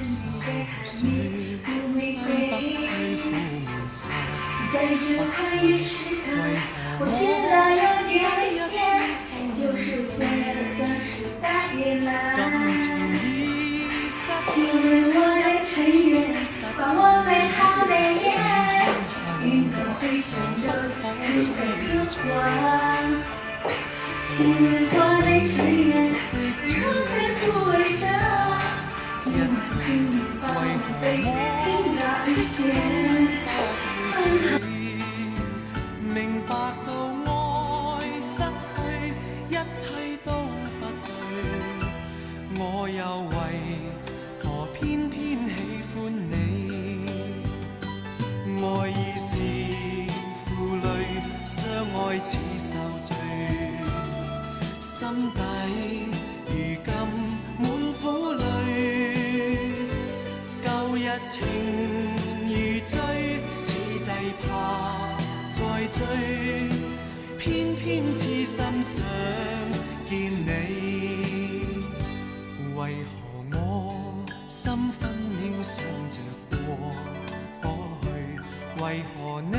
愁緒揮不去負面愁，在这跨越时刻，我知道有界限，就是岁月的是大雁感蓝。情已失请为我的尘缘，把我美好的眼，云飘灰尘都是可光。请为我的尘缘，让人不为证，今晚请你放飞平安线。明白到愛失去，一切都不對，我又為何偏偏喜歡你？愛已是負累，相愛似受罪，心底如今滿苦淚，舊日情如醉，似祭怕再追，偏偏痴心想見你，為何我心分秒想着過去，為何你